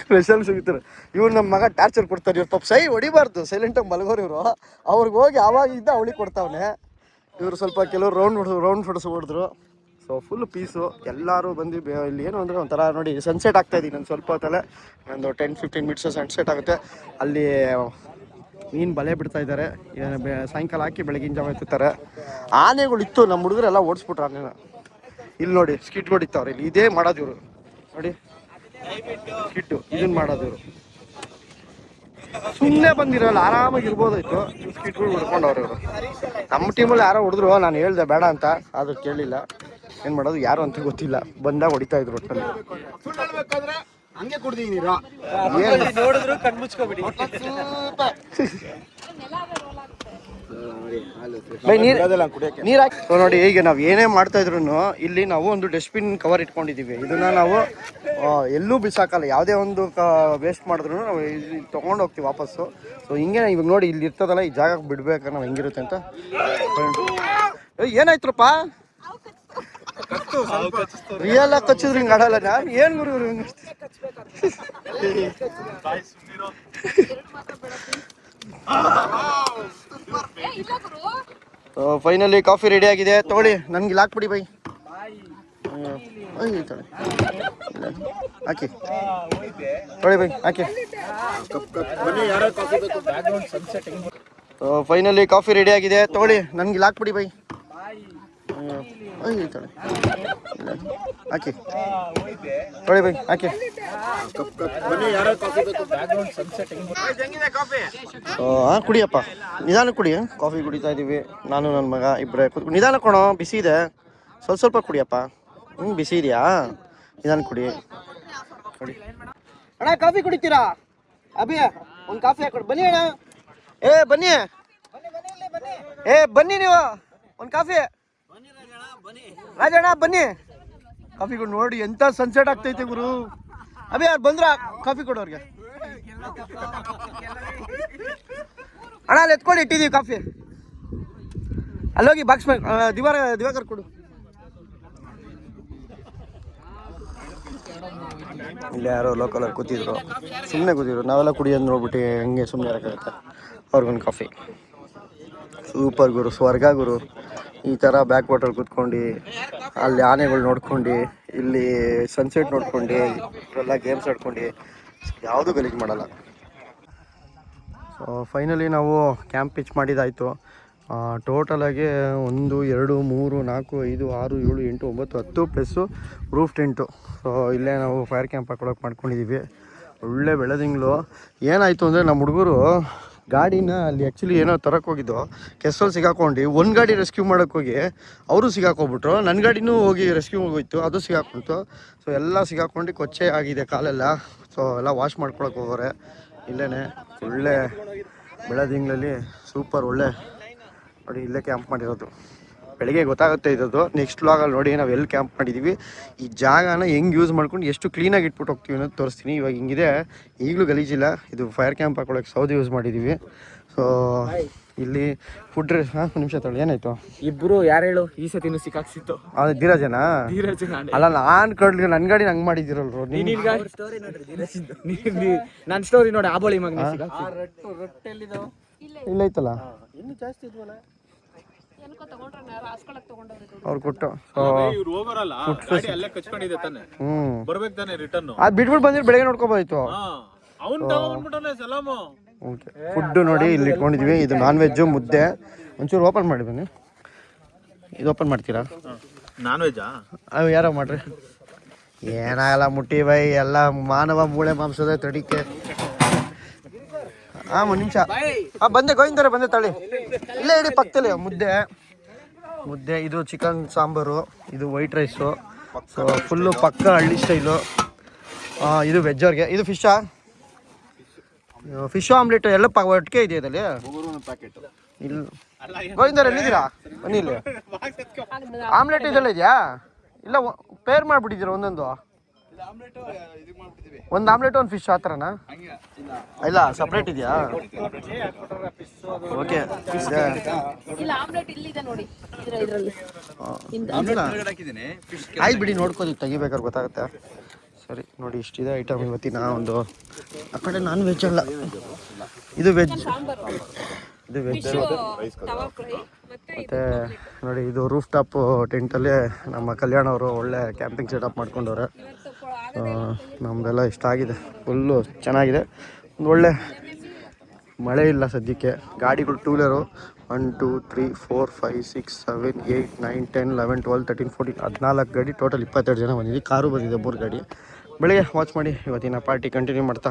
ಸ್ಪೆಷಲ್ ಸಿಗ್ತಾರೆ. ಇವ್ರು ನಮ್ಮ ಮಗ ಟಾರ್ಚರ್ ಕೊಡ್ತಾರೆ. ಇವ್ರು ಪಾಪ ಸೈ ಹೊಡಿಬಾರ್ದು, ಸೈಲೆಂಟಾಗಿ ಮಲಗೋರು ಇವರು. ಅವ್ರಿಗೆ ಹೋಗಿ ಆವಾಗಿದ್ದ ಅವಳಿಗೆ ಕೊಡ್ತಾವನೆ. ಇವರು ಸ್ವಲ್ಪ ಕೆಲವರು ರೌಂಡ್ ಹೊಡೆದು ಹೊಡೆದ್ರು. So so full piece. ಎಲ್ಲರೂ ಬಂದು ಇಲ್ಲಿ ಏನು ಅಂದರೆ ಒಂಥರ ನೋಡಿ ಸನ್ಸೆಟ್ ಆಗ್ತಾಯಿದ್ದೀನಿ ನಾನು ಸ್ವಲ್ಪ ಹೊತ್ತಲ್ಲೇ, ಒಂದು 10-15 ಮಿನಿಟ್ಸ್ ಸನ್ಸೆಟ್ ಆಗುತ್ತೆ. ಅಲ್ಲಿ ಮೀನು ಬಲೆ ಬಿಡ್ತಾ ಇದ್ದಾರೆ, ಸಾಯಂಕಾಲ ಹಾಕಿ ಬೆಳಗಿನ ಜಾವ ಎತ್ತುತ್ತಾರೆ. ಆನೆಗಳಿತ್ತು, ನಮ್ಮ ಹುಡುಗರೆಲ್ಲ ಓಡಿಸ್ಬಿಟ್ರು ಆನೆನ. ಇಲ್ಲಿ ನೋಡಿ ಸ್ಕಿಟ್ ಹೊಡಿತಾವ್ರೆ, ಇಲ್ಲಿ ಇದೇ ಮಾಡೋದು ಇವರು ನೋಡಿ, ಸ್ಕಿಟ್ಟು ಇದನ್ನು ಮಾಡೋದು ಇವರು. ಸುಮ್ಮನೆ ಬಂದಿರಲ್ಲ, ಆರಾಮಾಗಿ ಇರ್ಬೋದಾಯ್ತು, ಸ್ಕಿಟ್ಗಳು ಹೊಡ್ಕೊಂಡವ್ರು ಇವರು. ನಮ್ಮ ಟೀಮಲ್ಲಿ ಯಾರೋ ಹೊಡೆದ್ರು, ನಾನು ಹೇಳ್ದೆ ಬೇಡ ಅಂತ, ಆದ್ರೂ ಕೇಳಲಿಲ್ಲ. ಏನು ಮಾಡೋದು ಯಾರು ಅಂತ ಗೊತ್ತಿಲ್ಲ, ಬಂದಾಗ ಹೊಡಿತಾ ಇದ್ರು ಒಟ್ಟಲ್ಲಿ. ಹಂಗೆ ಕುಡ್ದೀನಿ ನೋಡಿದ್ರು ಕಣ್ಮುಚ್ಕೋಬಿಡಿ. ನೀರು ಹಾಕಿ ನೋಡಿ. ಈಗ ನಾವು ಏನೇ ಮಾಡ್ತಾ ಇದ್ರು ಇಲ್ಲಿ ನಾವು ಒಂದು ಡಸ್ಟ್ಬಿನ್ ಕವರ್ ಇಟ್ಕೊಂಡಿದ್ದೀವಿ. ಇದನ್ನ ನಾವು ಎಲ್ಲೂ ಬಿಸಾಕಲ್ಲ, ಯಾವುದೇ ಒಂದು ವೇಸ್ಟ್ ಮಾಡಿದ್ರು ನಾವು ಇಲ್ಲಿ ತೊಗೊಂಡು ಹೋಗ್ತೀವಿ ವಾಪಸ್ಸು. ಸೊ ಹಿಂಗೆ ಇವಾಗ ನೋಡಿ ಇಲ್ಲಿ ಇರ್ತದಲ್ಲ, ಈ ಜಾಗಕ್ಕೆ ಬಿಡ್ಬೇಕು ನಾವು ಹೆಂಗಿರುತ್ತೆ ಅಂತ. ಏನಾಯ್ತ್ರಪ್ಪ ರಿಯಲ್ ಆಗಿ ಕಚ್ಚಿದ್ರು ಹಿಂಗೆ ಆಡಲ್ಲ. ನಾನು ಏನು ಗುರು ಫೈನಲಿ ಕಾಫಿ ರೆಡಿ ಆಗಿದೆ, ತಗೊಳ್ಳಿ. ನನ್ಗೆ ಇಲ್ಲಿ ಹಾಕ್ಬಿಡಿ ಬೈ, ಹಾಕಿ ತೊಳಿ ಬೈ, ಹಾಕಿ. ಫೈನಲಿ ಕಾಫಿ ರೆಡಿ ಆಗಿದೆ, ತಗೊಳ್ಳಿ. ನನ್ಗೆ ಇಲ್ಲಿ ಹಾಕ್ಬಿಡಿ ಬೈ, ಹಾಕಿ ತೊಳಿ ಬೈ, ಹಾಕಿ. ಕುಡಿಯಪ್ಪ, ನಿಧಾನ ಕುಡಿ. ಕಾಫಿ ಕುಡಿತಾ ಇದೀವಿ ನಾನು ನನ್ನ ಮಗ ಇಬ್ಬರೇ ಕೂತ್ಕೊಂಡು. ನಿಧಾನ ಕೊಣೋ, ಬಿಸಿ ಇದೆ, ಸ್ವಲ್ಪ ಕುಡಿಯಪ್ಪ. ಬಿಸಿ ಇದೆಯಾ, ನಿಧಾನ ಕುಡಿ. ಅಣ್ಣ ಕಾಫಿ ಕುಡಿತೀರಾ? ಅಭಿ ಒಂದು ಕಾಫಿ ಹಾಕೊಡು. ಬನ್ನಿ ಅಣ್ಣ, ಬನ್ನಿ ಬನ್ನಿ ನೀವು, ಒಂದು ಕಾಫಿ. ರಾಜಣ್ಣ ಬನ್ನಿ, ಕಾಫಿ ಕೊಡು. ನೋಡಿ ಎಂತ ಸನ್ಸೆಟ್ ಆಗ್ತೈತೆ ಗುರು. ಅಭಿ ಯಾರು ಬಂದ್ರ ಕಾಫಿ ಕೊಡೋರ್ಗೆ. ಅಣ್ಣ ಅಲ್ಲಿ ಎತ್ಕೊಂಡು ಇಟ್ಟಿದ್ದೀವಿ ಕಾಫಿ, ಅಲ್ಲೋಗಿ ಬಾಕ್ಸ್ ದಿವಾಕರ್ ಕೊಡು. ಇಲ್ಲಿ ಯಾರೋ ಲೋಕಲ್ ಕೂತಿದ್ರು, ಸುಮ್ಮನೆ ಕೂತಿದ್ರು. ನಾವೆಲ್ಲ ಕುಡಿಯೋದು ನೋಡ್ಬಿಟ್ಟು ಹಂಗೆ ಸುಮ್ಮನೆ ಇರೋಕ್ಕಾಗುತ್ತೆ. ಅವ್ರಿಗೊಂದು ಕಾಫಿ. ಸೂಪರ್ ಗುರು, ಸ್ವರ್ಗ ಗುರು. ಈ ಥರ ಬ್ಯಾಕ್ ವಾಟರ್ ಕೂತ್ಕೊಂಡು ಅಲ್ಲಿ ಆನೆಗಳು ನೋಡ್ಕೊಂಡು, ಇಲ್ಲಿ ಸನ್ಸೆಟ್ ನೋಡ್ಕೊಂಡು, ಇವರೆಲ್ಲ ಗೇಮ್ಸ್ ಆಡ್ಕೊಂಡು ಯಾವುದೂ ಗಲೀಜು ಮಾಡಲ್ಲ. ಸೊ ಫೈನಲಿ ನಾವು camp pitch ಮಾಡಿದ್ದಾಯಿತು. ಟೋಟಲಾಗಿ 1 2 3 4 5 6 7 8 9 10 plus roof tent. So ಇಲ್ಲೇ ನಾವು ಫೈರ್ ಕ್ಯಾಂಪ್ ಹಾಕೊಳಕ್ಕೆ ಮಾಡ್ಕೊಂಡಿದ್ದೀವಿ. ಒಳ್ಳೆ ಬೆಳೆದಿಂಗಳು. ಏನಾಯಿತು ಅಂದರೆ ನಮ್ಮ ಹುಡುಗರು ಗಾಡಿನ ಅಲ್ಲಿ ಆ್ಯಕ್ಚುಲಿ ಏನೋ ತರಕ್ಕೆ ಹೋಗಿದ್ದು, ಕೆಸರಲ್ಲಿ ಸಿಗಾಕೊಂಡು ಒಂದು ಗಾಡಿ ರೆಸ್ಕ್ಯೂ ಮಾಡೋಕ್ಕೆ ಹೋಗಿ ಅವರು ಸಿಗಾಕೊಂಡ್ಬಿಟ್ರು. ನನ್ನ ಗಾಡಿನೂ ಹೋಗಿ ರೆಸ್ಕ್ಯೂ ಹೋಗಿತ್ತು, ಅದು ಸಿಗಾಕೊಂತು. ಸೊ ಎಲ್ಲ ಸಿಗಾಕೊಂಡು ಕೊಚ್ಚೆ ಆಗಿದೆ ಕಾಲೆಲ್ಲ. ಸೊ ಎಲ್ಲ ವಾಶ್ ಮಾಡ್ಕೊಳಕ್ಕೆ ಹೋಗೋರೆ. ಇಲ್ಲೇ ಒಳ್ಳೆ ಬೆಳೆದಿಂಗಳಲ್ಲಿ ಸೂಪರ್ ಒಳ್ಳೆ ನೋಡಿ. ಇಲ್ಲೇ ಕ್ಯಾಂಪ್ ಮಾಡಿರೋದು, ಬೆಳಿಗ್ಗೆ ಗೊತ್ತಾಗುತ್ತೆ ಇರೋದು. ನೆಕ್ಸ್ಟ್ ವ್ಲಾಗಲ್ಲಿ ನೋಡಿ ನಾವು ಎಲ್ಲಿ ಕ್ಯಾಂಪ್ ಮಾಡಿದ್ದೀವಿ, ಈ ಜಾಗನ ಹೆಂಗೆ ಯೂಸ್ ಮಾಡ್ಕೊಂಡು ಎಷ್ಟು ಕ್ಲೀನಾಗಿ ಇಟ್ಬಿಟ್ಟು ಹೋಗ್ತೀವಿ ಅನ್ನೋದು ತೋರಿಸ್ತೀನಿ. ಇವಾಗ ಹಿಂಗಿದೆ, ಈಗಲೂ ಗಲೀಜಿಲ್ಲ. ಇದು ಫೈರ್ ಕ್ಯಾಂಪ್ ಹಾಕೊಳ್ಳೋಕೆ ಸೌದೆ ಯೂಸ್ ಮಾಡಿದ್ದೀವಿ. ಸೊ ಇಲ್ಲಿ ಫುಡ್ ಒಂದು ನಿಮಿಷ ತಗೊಳ್ಳಿ. ಏನಾಯ್ತು? ಇಬ್ರು ಯಾರು ಹೇಳು ಈ ಸತಿನೂ ಸಿಕ್ಕಾಕ್ಸಿತ್ತು. ಅದು ಧೀರಜನಾ? ಅಲ್ಲ, ನಾನು ಕಡ್ಲಿ ನನ್ನ ಗಾಡಿ ನಂಗೆ ಮಾಡಿದ್ದೀರಲ್ರು. ನನ್ನ ಸ್ಟೋರಿ ನೋಡಿ, ಆಬೋಳಿ ಮಗ ಇಲ್ಲ ಐತಲ್ಲ, ಇನ್ನೂ ಜಾಸ್ತಿ ಇದ್ವಲ್ಲ ಅವ್ರು ಕೊಟ್ಟು. ಅದು ಬಿಟ್ಬಿಟ್ಟು ಬಂದಿರು, ಬೆಳಗ್ಗೆ ನೋಡ್ಕೋಬೋದಿತ್ತು. ಫುಡ್ ನೋಡಿ ಇಲ್ಲಿ ಇಟ್ಕೊಂಡಿದ್ವಿ. ಇದು ನಾನ್ ವೆಜ್ಜು, ಮುದ್ದೆ. ಒಂಚೂರು ಓಪನ್ ಮಾಡಿ ಬನ್ನಿ. ಇದು ಓಪನ್ ಮಾಡ್ತೀರಾ? ನಾನ್ ವೆಜ್ಜಾ? ಅವು ಯಾರೋ ಮಾಡ್ರಿ. ಏನಾಗಲ್ಲ ಮುಟ್ಟಿ ಬೈ, ಎಲ್ಲ ಮಾನವ ಮೂಳೆ ಮಾಂಸದ ತಡಿಕೆ. ಒಂದು ನಿಮಿಷ. ಬಂದೆ ಗೋವಿಂದರ, ಬಂದೆ ತಳಿ. ಇಲ್ಲೇ ಇಡಿ ಪಕ್ಕದಲ್ಲಿ ಮುದ್ದೆ. ಇದು ಚಿಕನ್ ಸಾಂಬಾರು, ಇದು ವೈಟ್ ರೈಸು. ಸೊ ಫುಲ್ಲು ಪಕ್ಕ ಹಳ್ಳಿ ಸ್ಟೈಲು. ಇದು ವೆಜ್ ಅವ್ರಿಗೆ. ಇದು ಫಿಶ್ ಆಮ್ಲೆಟ್ ಎಲ್ಲ ಒಟ್ಟಿಗೆ ಇದೆ ಇದರಲ್ಲಿ. ಇಲ್ಲ ಗೋವಿಂದರ ಎಲ್ಲಿದ್ದೀರಾ? ಬನ್ನಿ ಇಲ್ಲಿ. ಆಮ್ಲೆಟ್ ಇದೆಲ್ಲ ಇದೆಯಾ? ಇಲ್ಲ ಪೇರ್ ಮಾಡಿಬಿಟ್ಟಿದ್ದೀರಾ ಒಂದೊಂದು? ಒಂದು ಆಮ್ಲೆಟ್ ಒಂದು ಫಿಶ್ ಆ ಥರನಾ? ಇಲ್ಲ ಸಪ್ರೇಟ್ ಇದೆಯಾ? ಓಕೆ. ಆಯ್ತು ಬಿಡಿ, ನೋಡ್ಕೋದು ತೆಗಿಬೇಕಾದ್ರೆ ಗೊತ್ತಾಗುತ್ತೆ. ಸರಿ ನೋಡಿ, ಇಷ್ಟಿದೆ ಐಟಮ್ ಇವತ್ತಿನ ಒಂದು. ಆ ಕಡೆ ನಾನ್ ವೆಜ್ ಅಲ್ಲ, ಇದು ವೆಜ್. ಇದು ವೆಜ್. ಮತ್ತು ನೋಡಿ ಇದು ರೂಫ್ ಟಾಪ್ ಟೆಂಟಲ್ಲೇ ನಮ್ಮ ಕಲ್ಯಾಣ ಅವರು ಒಳ್ಳೆ ಕ್ಯಾಂಪಿಂಗ್ ಸೆಟಪ್ ಮಾಡ್ಕೊಂಡವ್ರೆ. ನಮ್ಮದೆಲ್ಲ ಇಷ್ಟ ಆಗಿದೆ, ಫುಲ್ಲು ಚೆನ್ನಾಗಿದೆ. ಒಂದು ಒಳ್ಳೆ ಮಳೆ ಇಲ್ಲ ಸದ್ಯಕ್ಕೆ. ಗಾಡಿಗಳು ಟೂ ವೀಲರು 1 2 3 4 5 6 7 8 9 10 11 12 13 14 14 ಗಾಡಿ, ಟೋಟಲ್ 22 ಜನ ಬಂದಿದ್ದೀವಿ. ಕಾರು ಬಂದಿದೆ 3 ಗಾಡಿ. ಬೆಳಗ್ಗೆ ವಾಚ್ ಮಾಡಿ ಇವತ್ತಿನ ಪಾರ್ಟಿ ಕಂಟಿನ್ಯೂ ಮಾಡ್ತಾ